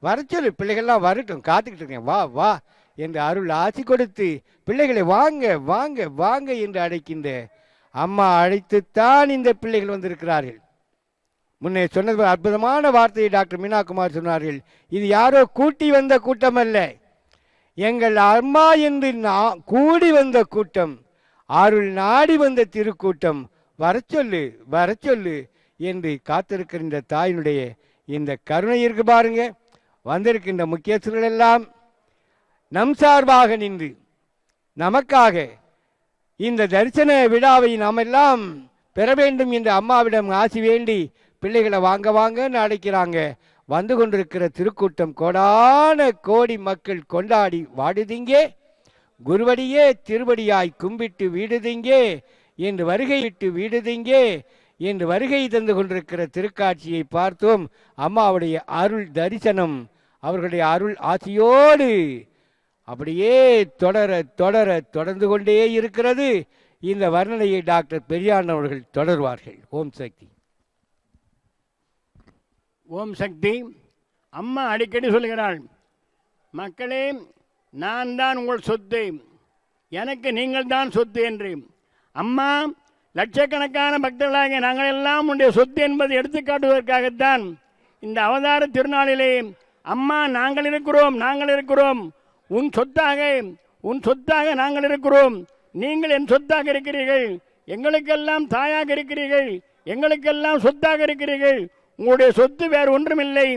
வர சொல்லு, பிள்ளைகள்லாம் வரட்டும், காத்துக்கிட்டு இருக்கேன், வா வா என்று அருள் ஆசி கொடுத்து பிள்ளைகளை வாங்க வாங்க வாங்க என்று அழைக்கின்ற அம்மா அழைத்துத்தான் இந்த பிள்ளைகள் வந்திருக்கிறார்கள். முன்னே சொன்னது அற்புதமான வார்த்தையை டாக்டர் மீனாகுமார் சொன்னார்கள். இது யாரோ கூட்டி வந்த கூட்டம் அல்ல, எங்கள் அம்மா என்று கூடி வந்த கூட்டம், அருள் நாடி வந்த திருக்கூட்டம். வர சொல்லு வர சொல்லு என்று காத்திருக்கிற இந்த தாயினுடைய இந்த கருணை இருக்கு பாருங்க. வந்திருக்கின்ற முக்கியஸ்தர்கள் எல்லாம் நம் சார்பாக நின்று நமக்காக இந்த தரிசன விழாவை நாம் எல்லாம் பெற வேண்டும் என்று அம்மாவிடம் ஆசி வேண்டி பிள்ளைகளை வாங்க வாங்கன்னு அழைக்கிறாங்க. வந்து கொண்டிருக்கிற திருக்கூட்டம் கோடான கோடி மக்கள் கொண்டாடி வாடுதிங்கே, குருவடியே திருவடியாய் கும்பிட்டு வீடுதிங்கே என்று வருகை விட்டு வீடுதிங்கே என்று வருகை தந்து கொண்டிருக்கிற திருக்காட்சியை பார்த்தோம். அம்மாவுடைய அருள் தரிசனம் அவர்களுடைய அருள் ஆசியோடு அப்படியே தொடர தொடர தொடர்ந்து கொண்டே இருக்கிறது. இந்த வர்ணனையை டாக்டர் பெரியான் அவர்கள் தொடர்வார்கள். ஓம் சக்தி. ஓம் சக்தி. அம்மா அடிக்கடி சொல்கிறாள், மக்களே நான் தான் உங்கள் சொத்து, எனக்கு நீங்கள் தான் சொத்து என்று. அம்மா லட்சக்கணக்கான பக்தர்களாக நாங்கள் எல்லாம் உடைய சொத்து என்பதை எடுத்துக்காட்டுவதற்காகத்தான் இந்த அவதார திருநாளிலே அம்மா நாங்கள் இருக்கிறோம், நாங்கள் இருக்கிறோம், உன் சொத்தாக நாங்கள் இருக்கிறோம், நீங்கள் என் சொத்தாக இருக்கிறீர்கள், எங்களுக்கெல்லாம் தாயாக இருக்கிறீர்கள், எங்களுக்கெல்லாம் சொத்தாக இருக்கிறீர்கள், உங்களுடைய சொத்து வேறு ஒன்றுமில்லை,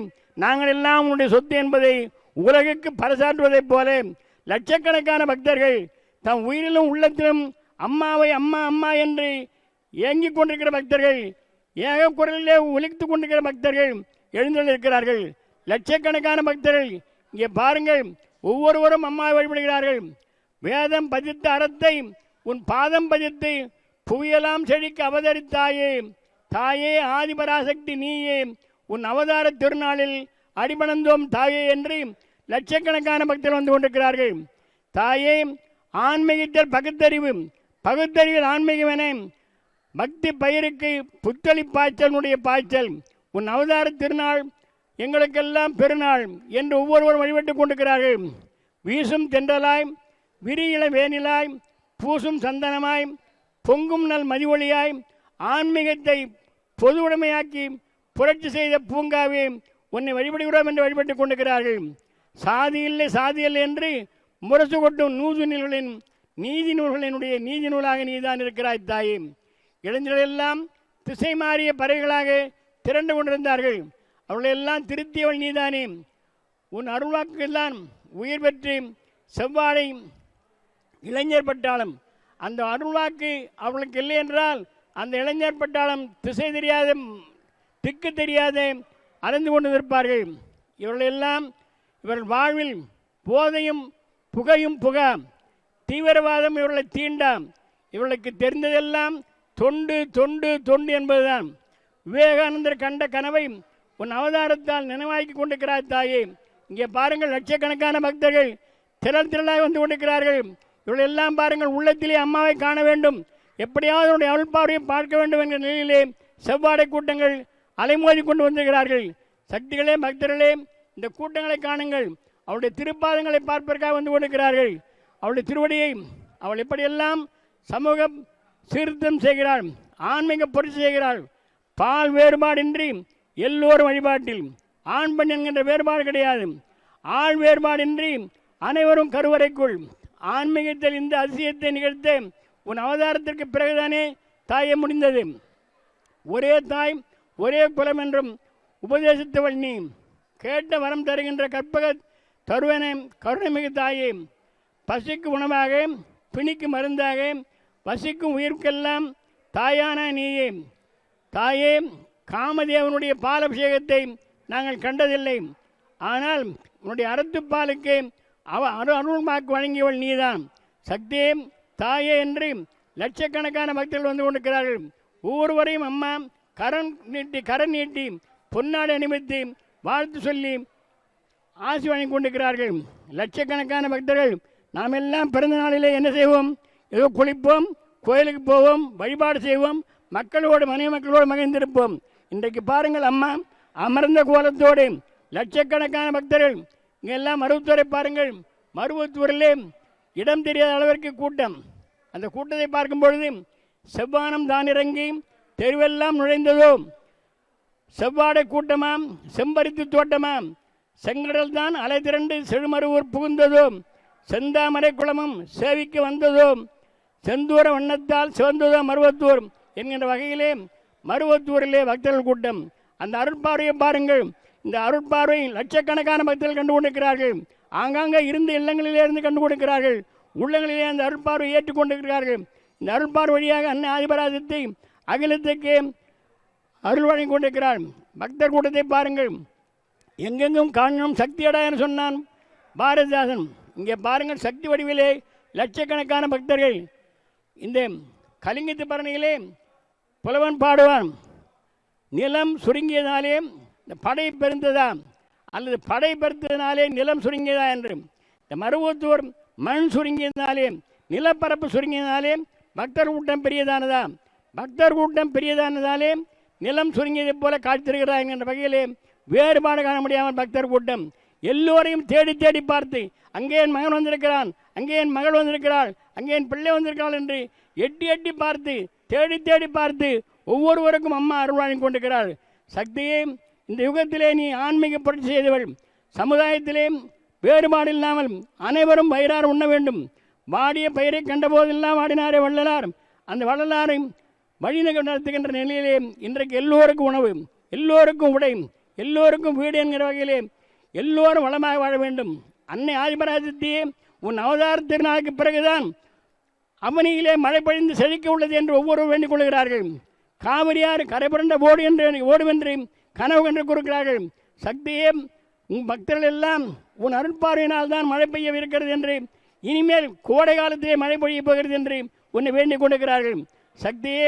நாங்கள் எல்லாம் உங்களுடைய சொத்து என்பதை உலகுக்கு பறைசாற்றுவதைப் போல லட்சக்கணக்கான பக்தர்கள் தம் உயிரிலும் உள்ளத்திலும் அம்மாவை அம்மா அம்மா என்று ஏங்கிக் கொண்டிருக்கிற பக்தர்கள், ஏக குரலிலே ஒலித்து கொண்டிருக்கிற பக்தர்கள் எழுந்திருக்கிறார்கள். லட்சக்கணக்கான பக்தர்கள் இங்கே பாருங்கள், ஒவ்வொருவரும் அம்மாவை வழிபடுகிறார்கள். வேதம் பதித்த அறத்தை உன் பாதம் பதித்து புவியலாம் செழிக்க அவதரித்தாயே, தாயே ஆதிபராசக்தி நீயே, உன் அவதார திருநாளில் அடிபணந்தோம் தாயே என்று லட்சக்கணக்கான பக்தர்கள் வந்து கொண்டிருக்கிறார்கள். தாயே ஆன்மீகத்தில் பகுத்தறிவு, பகுத்தறிவில் ஆன்மீகமென பக்தி பயிருக்கு புத்தளி பாய்ச்சலுடைய பாய்ச்சல், உன் அவதார திருநாள் எங்களுக்கெல்லாம் பெருநாள் என்று ஒவ்வொருவரும் வழிபட்டுக் கொண்டிருக்கிறார்கள். வீசும் தென்றலாய், விரியில வேனிலாய், பூசும் சந்தனமாய், பொங்கும் நல் மதிவொழியாய், ஆன்மீகத்தை பொது உடைமையாக்கி புரட்சி செய்த பூங்காவே உன்னை வழிபடுகிறோம் என்று வழிபட்டுக் கொண்டிருக்கிறார்கள். சாதி இல்லை சாதி இல்லை என்று முரசு கொட்டும் நூல்களின் நீதி நூல்களினுடைய நீதி நூலாக நீதான் இருக்கிறாய் தாயே. இளைஞர்களெல்லாம் திசை மாறிய பறவைகளாக திரண்டு கொண்டிருந்தார்கள், அவர்களெல்லாம் திருத்தியவள் நீதானே. உன் அருள்வாக்குதான் உயிர் பெற்று செவ்வாழை இளைஞர் பட்டாளம், அந்த அருள்வாக்கு அவர்களுக்கு இல்லை என்றால் அந்த இளைஞர் பட்டாளம் திசை தெரியாத திக்கு தெரியாத அலைந்து கொண்டு இருப்பார்கள். இவர்களெல்லாம் இவர்கள் வாழ்வில் போதையும் புகையும் புகா, தீவிரவாதம் இவர்களை தீண்டாம். இவர்களுக்கு தெரிந்ததெல்லாம் தொண்டு தொண்டு தொண்டு என்பதுதான். விவேகானந்தர் கண்ட கனவை உன் அவதாரத்தால் நினைவாக்கி கொண்டிருக்கிறார் தாயே. இங்கே பாருங்கள், லட்சக்கணக்கான பக்தர்கள் திரள் திரளாக வந்து கொண்டிருக்கிறார்கள். இவர்கள் எல்லாம் பாருங்கள், உள்ளத்திலே அம்மாவை காண வேண்டும், எப்படியாவது அவருடைய அருள்பார்வையை பார்க்க வேண்டும் என்கிற நிலையிலே செவ்வாடை கூட்டங்கள் அலைமோதி கொண்டு வந்திருக்கிறார்கள். சக்திகளே, பக்தர்களே, இந்த கூட்டங்களை காணுங்கள். அவருடைய திருப்பாதங்களை பார்ப்பதற்காக வந்து கொண்டிருக்கிறார்கள். அவருடைய திருவடியை அவள் எப்படியெல்லாம் சமூக சீர்திருத்தம் செய்கிறாள், ஆன்மீக புரட்சி செய்கிறாள். பால் வேறுபாடின்றி எல்லோரும் வழிபாட்டில், ஆண் பெண் என்கின்ற வேறுபாடு கிடையாது, ஆள் வேறுபாடின்றி அனைவரும் கருவறைக்குள். ஆன்மீகத்தில் இந்த அதிசயத்தை நிகழ்த்த உன் அவதாரத்திற்கு பிறகுதானே தாயே முடிந்தது. ஒரே தாய் ஒரே குலம் என்றும் உபதேசித்தவள் நீ. கேட்ட வரம் தருகின்ற கற்பக தருவன கருணைமிகு தாயே. பசிக்கு உணவாக, பிணிக்கு மருந்தாக, வசிக்கும் உயிர்க்கெல்லாம் தாயான நீயே. தாயே, காமதேவனுடைய பாலபிஷேகத்தை நாங்கள் கண்டதில்லை, ஆனால் உன்னுடைய அறத்துப்பாலுக்கு அருள்மாக்கு வழங்கியவள் நீதான். சக்தியே, தாயே என்று லட்சக்கணக்கான பக்தர்கள் வந்து கொண்டிருக்கிறார்கள். ஒவ்வொருவரையும் அம்மா கரம் நீட்டி பொன்னாடை அணிவித்து வாழ்த்து சொல்லி ஆசி வழங்கி கொண்டிருக்கிறார்கள். லட்சக்கணக்கான பக்தர்கள் நாம் எல்லாம் பிறந்த நாளிலே என்ன செய்வோம்? ஏதோ குளிப்போம், கோயிலுக்கு போவோம், வழிபாடு செய்வோம், மக்களோடு மனைவி மக்களோடு மகிழ்ந்திருப்போம். இன்றைக்கு பாருங்கள், அம்மா அமர்ந்த கோலத்தோடு லட்சக்கணக்கான பக்தர்கள் இங்கே எல்லாம் மருவத்தூரை பாருங்கள். மருவத்தூரிலே இடம் தெரியாத அளவிற்கு கூட்டம். அந்த கூட்டத்தை பார்க்கும் பொழுது செவ்வானம் தான் இறங்கி தெருவெல்லாம் நுழைந்ததோ, செவ்வாடை கூட்டமாம், செம்பருத்தி தோட்டமாம், செங்கடல் தான் அலை திரண்டு செழுமருவூர் புகுந்ததோ, செந்தாமரை குளமும் சேவிக்க வந்ததோ, செந்தூர வண்ணத்தால் சிவந்ததோ மருவத்தூர் என்கின்ற வகையிலே மருவத்தூரிலே பக்தர்கள் கூட்டம். அந்த அருட்பார்வையை பாருங்கள். இந்த அருட்பார்வை லட்சக்கணக்கான பக்தர்கள் கண்டு கொண்டிருக்கிறார்கள். ஆங்காங்கே இருந்த இல்லங்களிலே இருந்து கண்டு கொடுக்கிறார்கள். உள்ளங்களிலே அந்த அருட்பார்வை ஏற்றுக்கொண்டிருக்கிறார்கள். இந்த அருட்பார்வை வழியாக அன்னை ஆதிபராசக்தி அகிலத்துக்கு அருள் வழங்கி கொண்டிருக்கிறார். பக்தர் கூட்டத்தை பாருங்கள். எங்கெங்கும் காணணும் சக்தியடா என்று சொன்னான் பாரதிதாசன். இங்கே பாருங்கள், சக்தி வடிவிலே லட்சக்கணக்கான பக்தர்கள். இந்த கலிங்கத்து பரணியிலே புலவன் பாடுவான், நிலம் சுருங்கியதாலே இந்த படை பெருந்ததா அல்லது படை பெருந்ததினாலே நிலம் சுருங்கியதா என்று. இந்த மருவத்தூர் மண் சுருங்கியதினாலே, நிலப்பரப்பு சுருங்கியதினாலே பக்தர் கூட்டம் பெரியதானதா, பக்தர் கூட்டம் பெரியதானதாலே நிலம் சுருங்கியதைப் போல காட்சிருக்கிறார் என்கின்ற வகையிலே வேறுபாடு காண முடியாமல் பக்தர் கூட்டம் எல்லோரையும் தேடி தேடி பார்த்து, அங்கே என் மகன் வந்திருக்கிறான், அங்கே என் மகள் வந்திருக்கிறாள், அங்கே என் பிள்ளை வந்திருக்கிறாள் என்று எட்டி எட்டி பார்த்து தேடி தேடி பார்த்து ஒவ்வொருவருக்கும் அம்மா அருள் வழங்கி கொண்டிருக்கிறாள். சக்தியே, இந்த யுகத்திலே நீ ஆன்மீக புரட்சி செய்தவள். சமுதாயத்திலே வேறுபாடு இல்லாமல் அனைவரும் வயிறார் உண்ண வேண்டும். வாடிய பயிரை கண்டபோதெல்லாம் வாடினாரே வள்ளலார். அந்த வள்ளலாரை வழி நடத்துகின்ற நிலையிலே இன்றைக்கு எல்லோருக்கும் உணவு, எல்லோருக்கும் உடை, எல்லோருக்கும் வீடு என்கிற வகையிலே எல்லோரும் வளமாக வாழ வேண்டும். அன்னை ஆதிபராசக்தியே, உன் அவதார திருநாளுக்கு பிறகுதான் அவனியிலே மழை பொழிந்து செழிக்க உள்ளது என்று ஒவ்வொருவரும் வேண்டிக் கொள்கிறார்கள். காவிரியார் கரை புரண்ட ஓடும் என்று கனவு கண்டு கொடுக்கிறார்கள். சக்தியே, உன் பக்தர்கள் எல்லாம் உன் அருட்பார்வையினால் தான் மழை பெய்யவிருக்கிறது என்று, இனிமேல் கோடை காலத்திலே மழை பொழிய போகிறது என்று உன்னை வேண்டிக் கொண்டிருக்கிறார்கள். சக்தியே,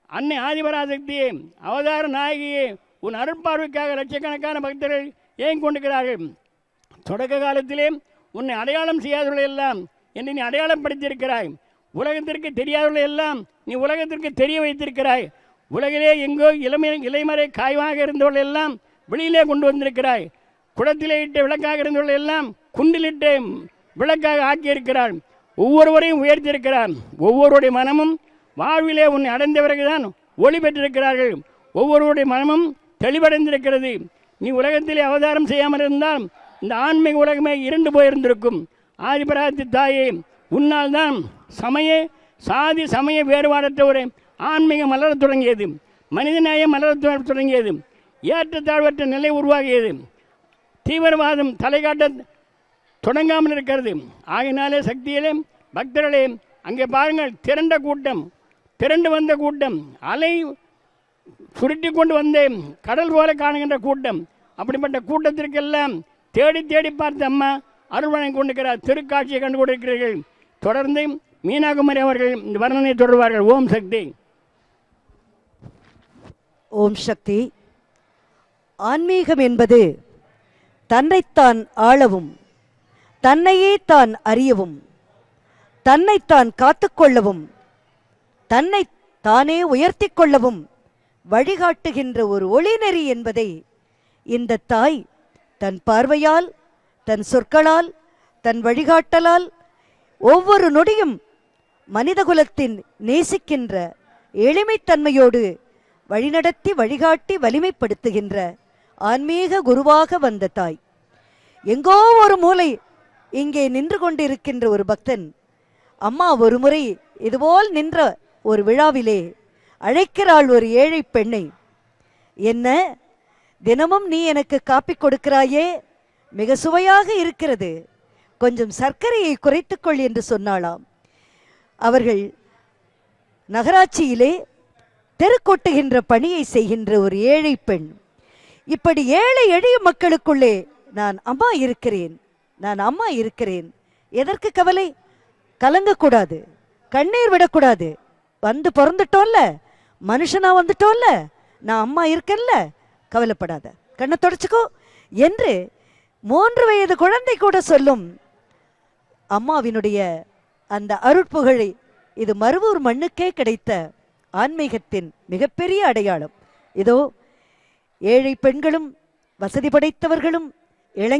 அன்னை ஆதிபராசக்தியே, அவதார நாயகியே, உன் அருட்பார்வைக்காக லட்சக்கணக்கான பக்தர்கள் ஏங்கிக் கொண்டிருக்கிறார்கள். தொடக்க காலத்திலே உன்னை அடையாளம் செய்யாதவர்கள் எல்லாம் என்று நீ அடையாளப்படுத்தியிருக்கிறாய். உலகத்திற்கு தெரியாதவர்கள் எல்லாம் நீ உலகத்திற்கு தெரிய வைத்திருக்கிறாய். உலகிலே எங்கோ இலைமறை காய்வாக இருந்தவர்கள் எல்லாம் வெளியிலே கொண்டு வந்திருக்கிறாய். குடத்திலே இட்ட விளக்காக இருந்தவர்கள் எல்லாம் குண்டிலிட்டு விளக்காக ஆக்கியிருக்கிறார். ஒவ்வொருவரையும் உயர்த்தியிருக்கிறார். ஒவ்வொருடைய மனமும் வாழ்விலே உன்னை அடைந்த பிறகுதான் ஒளி பெற்றிருக்கிறார்கள். ஒவ்வொருவருடைய மனமும் தெளிவடைந்திருக்கிறது. நீ உலகத்திலே அவதாரம் செய்யாமல் இருந்தால் இந்த ஆன்மீக உலகமே இருண்டு போயிருந்திருக்கும். ஆதிபராசக்தி தாயே, உன்னால் தான் சாதி சமய வேறுபாடற்ற ஒரு ஆன்மீகம் மலரத் தொடங்கியது. மனிதநேயம் மலரத் தொடங்கியது. ஏற்றத்தாழ்வற்ற நிலை உருவாகியது. தீவிரவாதம் தலை காட்ட தொடங்காமல் இருக்கிறது. ஆகினாலே சக்தியிலே பக்தர்களே, அங்கே பாருங்கள், திரண்டு வந்த கூட்டம், அலை சுருட்டி கொண்டு வந்த கடல் போல காணுகின்ற கூட்டம். அப்படிப்பட்ட கூட்டத்திற்கெல்லாம் தேடி தேடி பார்த்து அம்மா அருள் வழங்கி கொண்டிருக்கிறார். திருக்காட்சியை கண்டு கொண்டிருக்கிறீர்கள். தொடர்ந்து மீனாகுமரி அவர்கள் இந்த வர்ணனை தொடர்வார்கள். ஓம் சக்தி. ஓம் சக்தி. ஆன்மீகம் என்பது தன்னைத்தான் ஆளவும், தன்னையே தான் அறியவும், தன்னைத்தான் காத்துக்கொள்ளவும், தன்னை தானே உயர்த்தி கொள்ளவும் வழிகாட்டுகின்ற ஒரு ஒளிநெறி என்பதை இந்த தாய் தன் பார்வையால், தன் சொற்களால், தன் வழிகாட்டலால் ஒவ்வொரு நொடியும் மனிதகுலத்தின் நேசிக்கின்ற எளிமைத்தன்மையோடு வழிநடத்தி வழிகாட்டி வலிமைப்படுத்துகின்ற ஆன்மீக குருவாக வந்த தாய். எங்கோ ஒரு மூலை இங்கே நின்று கொண்டிருக்கின்ற ஒரு பக்தன் அம்மா ஒரு முறை இதுபோல் நின்ற ஒரு விழாவிலே அழைக்கிறாள் ஒரு ஏழை பெண்ணை. என்ன, தினமும் நீ எனக்கு காப்பி கொடுக்கிறாயே, மிக சுவையாக இருக்கிறது, கொஞ்சம் சர்க்கரையை குறைத்துக்கொள் என்று சொன்னாளாம். அவர்கள் நகராட்சியிலே தெருக்கொட்டுகின்ற பணியை செய்கின்ற ஒரு ஏழை பெண். இப்படி ஏழை எளிய மக்களுக்குள்ளே நான் அம்மா இருக்கிறேன், நான் அம்மா இருக்கிறேன், எதற்கு கவலை, கலங்கக்கூடாது, கண்ணீர் விடக்கூடாது, வந்து பிறந்துட்டோம்ல, மனுஷனா வந்துட்டோம்ல, நான் அம்மா இருக்கேன்ல, கவலைப்படாத, கண்ணை தொடச்சுக்கோ என்று 3 வயது குழந்தை கூட சொல்லும் அம்மாவினுடைய அந்த அருட்புகழை இது மருவூர் மண்ணுக்கே கிடைத்த ஆன்மீகத்தின் மிகப்பெரிய அடையாளம். இதோ ஏழை பெண்களும் வசதி படைத்தவர்களும் இளைஞர்